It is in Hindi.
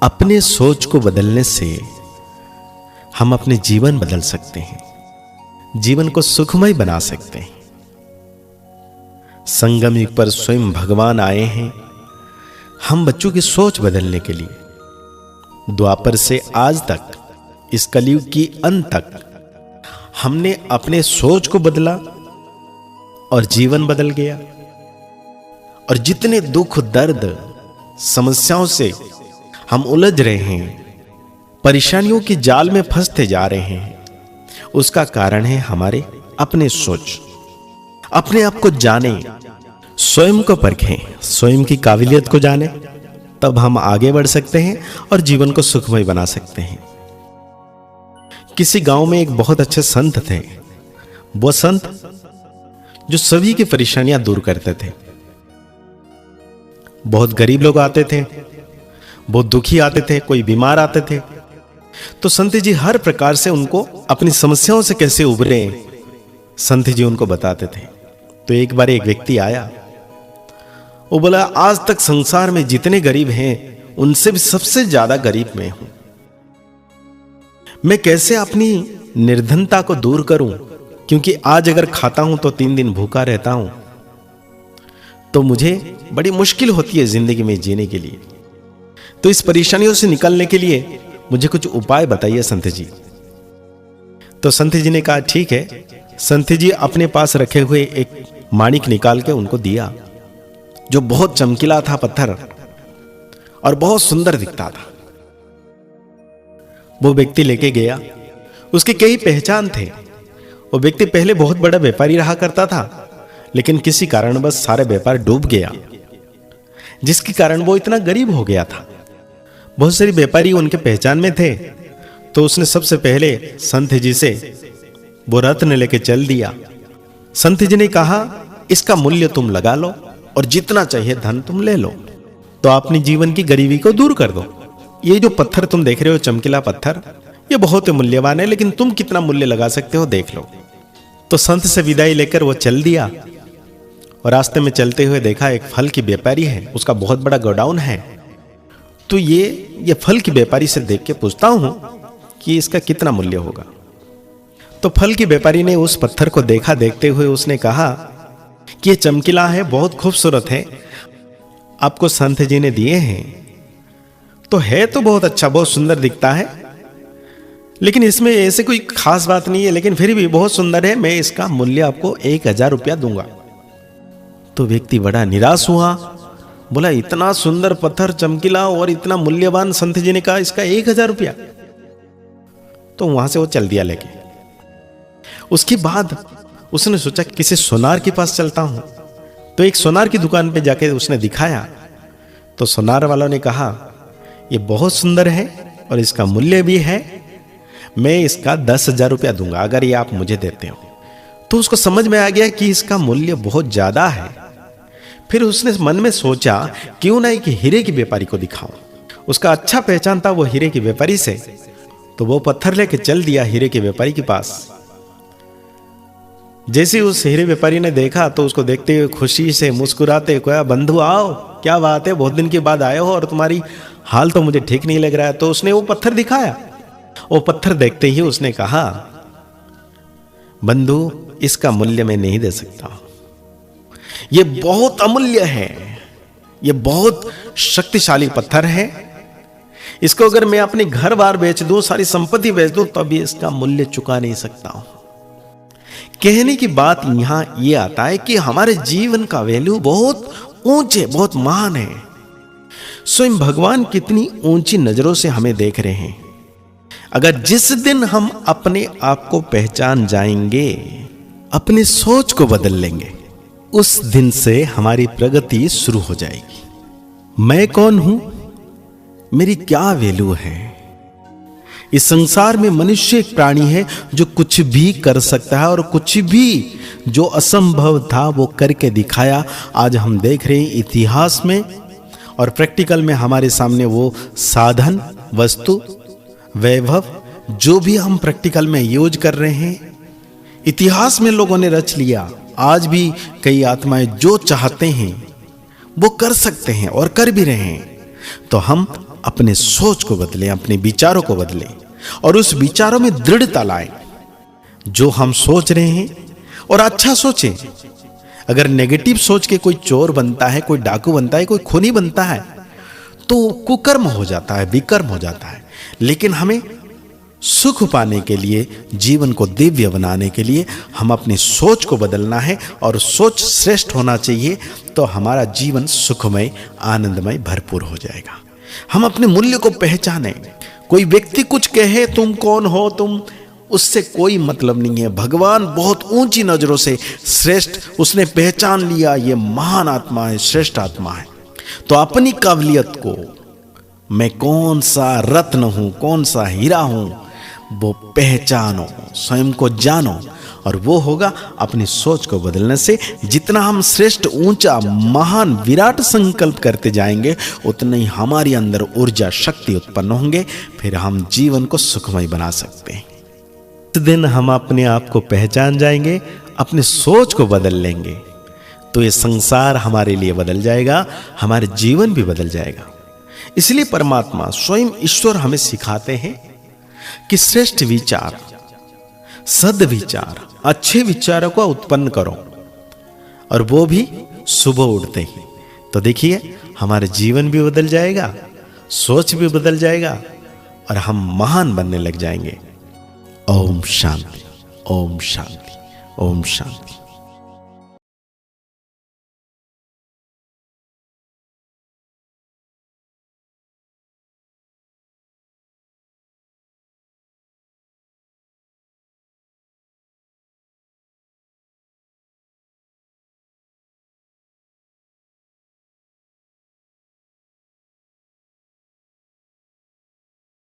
अपने सोच को बदलने से हम अपने जीवन बदल सकते हैं, जीवन को सुखमय बना सकते हैं। संगम युग पर स्वयं भगवान आए हैं हम बच्चों की सोच बदलने के लिए। द्वापर से आज तक, इस कलयुग की अंत तक हमने अपने सोच को बदला और जीवन बदल गया। और जितने दुख, दर्द, समस्याओं से हम उलझ रहे हैं, परेशानियों की जाल में फंसते जा रहे हैं, उसका कारण है हमारे अपने सोच। अपने आप को जाने, स्वयं को परखें, स्वयं की काबिलियत को जाने, तब हम आगे बढ़ सकते हैं और जीवन को सुखमय बना सकते हैं। किसी गांव में एक बहुत अच्छे संत थे। वो संत जो सभी की परेशानियां दूर करते थे। बहुत गरीब लोग आते थे, बहुत दुखी आते थे, कोई बीमार आते थे, तो संत जी हर प्रकार से उनको अपनी समस्याओं से कैसे उबरे, संत जी उनको बताते थे। तो एक बार एक व्यक्ति आया, वो बोला, आज तक संसार में जितने गरीब हैं उनसे भी सबसे ज्यादा गरीब मैं हूं। मैं कैसे अपनी निर्धनता को दूर करूं, क्योंकि आज अगर खाता हूं तो 3 दिन भूखा रहता हूं, तो मुझे बड़ी मुश्किल होती है जिंदगी में जीने के लिए। तो इस परेशानियों से निकलने के लिए मुझे कुछ उपाय बताइए संत जी। तो संत जी ने कहा ठीक है। संत जी अपने पास रखे हुए एक माणिक निकाल के उनको दिया, जो बहुत चमकीला था, पत्थर, और बहुत सुंदर दिखता था। वो व्यक्ति लेके गया। उसकी कई पहचान थे। वो व्यक्ति पहले बहुत बड़ा व्यापारी रहा करता था, लेकिन किसी कारणवश सारे व्यापार डूब गया, जिसके कारण वो इतना गरीब हो गया था। बहुत सारे व्यापारी उनके पहचान में थे। तो उसने सबसे पहले संत जी से वो रत्न लेके चल दिया। संत जी ने कहा, इसका मूल्य तुम लगा लो और जितना चाहिए धन तुम ले लो, तो अपनी जीवन की गरीबी को दूर कर दो। ये जो पत्थर तुम देख रहे हो, चमकीला पत्थर, ये बहुत मूल्यवान है, लेकिन तुम कितना मूल्य लगा सकते हो देख लो। तो संत से विदाई लेकर वो चल दिया। और रास्ते में चलते हुए देखा एक फल की व्यापारी है, उसका बहुत बड़ा गोडाउन है। तो ये फल की व्यापारी से देख के पूछता हूं कि इसका कितना मूल्य होगा। तो फल की व्यापारी ने उस पत्थर को देखा। देखते हुए उसने कहा कि ये चमकीला है, बहुत खूबसूरत है, आपको संत जी ने दिए हैं। तो है तो बहुत अच्छा, बहुत सुंदर दिखता है, लेकिन इसमें ऐसे कोई खास बात नहीं है, लेकिन फिर भी बहुत सुंदर है, मैं इसका मूल्य आपको 1000 रुपया दूंगा। तो व्यक्ति बड़ा निराश हुआ, बोला, इतना सुंदर पत्थर, चमकीला और इतना मूल्यवान, संत जी ने कहा इसका 1000 रुपया। तो वहां से वो चल दिया लेके। उसके बाद उसने सोचा किसी सोनार के पास चलता हूं। तो एक सोनार की दुकान पे जाके उसने दिखाया। तो सोनार वालों ने कहा, ये बहुत सुंदर है और इसका मूल्य भी है, मैं इसका 10,000 रुपया दूंगा अगर ये आप मुझे देते हो। तो उसको समझ में आ गया कि इसका मूल्य बहुत ज्यादा है। फिर उसने मन में सोचा, क्यों ना कि हीरे की व्यापारी को दिखाऊं। उसका अच्छा पहचान था वो हीरे की व्यापारी से। तो वो पत्थर लेके चल दिया हीरे के व्यापारी के पास। जैसे उस हीरे व्यापारी ने देखा तो उसको देखते हुए खुशी से मुस्कुराते कहा, बंधु आओ, क्या बात है, बहुत दिन के बाद आए हो और तुम्हारी हाल तो मुझे ठीक नहीं लग रहा है। तो उसने वो पत्थर दिखाया। वो पत्थर देखते ही उसने कहा, बंधु, इसका मूल्य मैं नहीं दे सकता, ये बहुत अमूल्य है, ये बहुत शक्तिशाली पत्थर है, इसको अगर मैं अपने घर बार बेच दूं, सारी संपत्ति बेच दूं, तभी इसका मूल्य चुका नहीं सकता हूं। कहने की बात यहां यह आता है कि हमारे जीवन का वैल्यू बहुत ऊंचे, बहुत महान है। स्वयं भगवान कितनी ऊंची नजरों से हमें देख रहे हैं। अगर जिस दिन हम अपने आप को पहचान जाएंगे, अपनी सोच को बदल लेंगे, उस दिन से हमारी प्रगति शुरू हो जाएगी। मैं कौन हूं, मेरी क्या वैल्यू है। इस संसार में मनुष्य एक प्राणी है जो कुछ भी कर सकता है और कुछ भी जो असंभव था वो करके दिखाया। आज हम देख रहे हैं इतिहास में और प्रैक्टिकल में हमारे सामने वो साधन, वस्तु, वैभव जो भी हम प्रैक्टिकल में यूज कर रहे हैं, इतिहास में लोगों ने रच लिया। आज भी कई आत्माएं जो चाहते हैं वो कर सकते हैं और कर भी रहे हैं। तो हम अपने सोच को बदलें, अपने विचारों को बदलें और उस विचारों में दृढ़ता लाएं। जो हम सोच रहे हैं और अच्छा सोचें। अगर नेगेटिव सोच के कोई चोर बनता है, कोई डाकू बनता है, कोई खूनी बनता है तो कुकर्म हो जाता है, विकर्म हो जाता है। लेकिन हमें सुख पाने के लिए, जीवन को दिव्य बनाने के लिए हम अपनी सोच को बदलना है और सोच श्रेष्ठ होना चाहिए, तो हमारा जीवन सुखमय, आनंदमय, भरपूर हो जाएगा। हम अपने मूल्य को पहचानें। कोई व्यक्ति कुछ कहे तुम कौन हो, तुम, उससे कोई मतलब नहीं है। भगवान बहुत ऊंची नजरों से श्रेष्ठ उसने पहचान लिया, ये महान आत्मा है, श्रेष्ठ आत्मा है। तो अपनी काबिलियत को, मैं कौन सा रत्न हूं, कौन सा हीरा हूं, वो पहचानो, स्वयं को जानो, और वो होगा अपनी सोच को बदलने से। जितना हम श्रेष्ठ, ऊंचा, महान, विराट संकल्प करते जाएंगे, उतना ही हमारे अंदर ऊर्जा, शक्ति उत्पन्न होंगे। फिर हम जीवन को सुखमय बना सकते हैं। इस दिन हम अपने आप को पहचान जाएंगे, अपनी सोच को बदल लेंगे, तो ये संसार हमारे लिए बदल जाएगा, हमारे जीवन भी बदल जाएगा। इसलिए परमात्मा स्वयं ईश्वर हमें सिखाते हैं कि श्रेष्ठ विचार, सद्विचार, अच्छे विचारों को उत्पन्न करो, और वो भी सुबह उठते ही। तो देखिए हमारे जीवन भी बदल जाएगा, सोच भी बदल जाएगा और हम महान बनने लग जाएंगे। ओम शांति, ओम शांति, ओम शांति।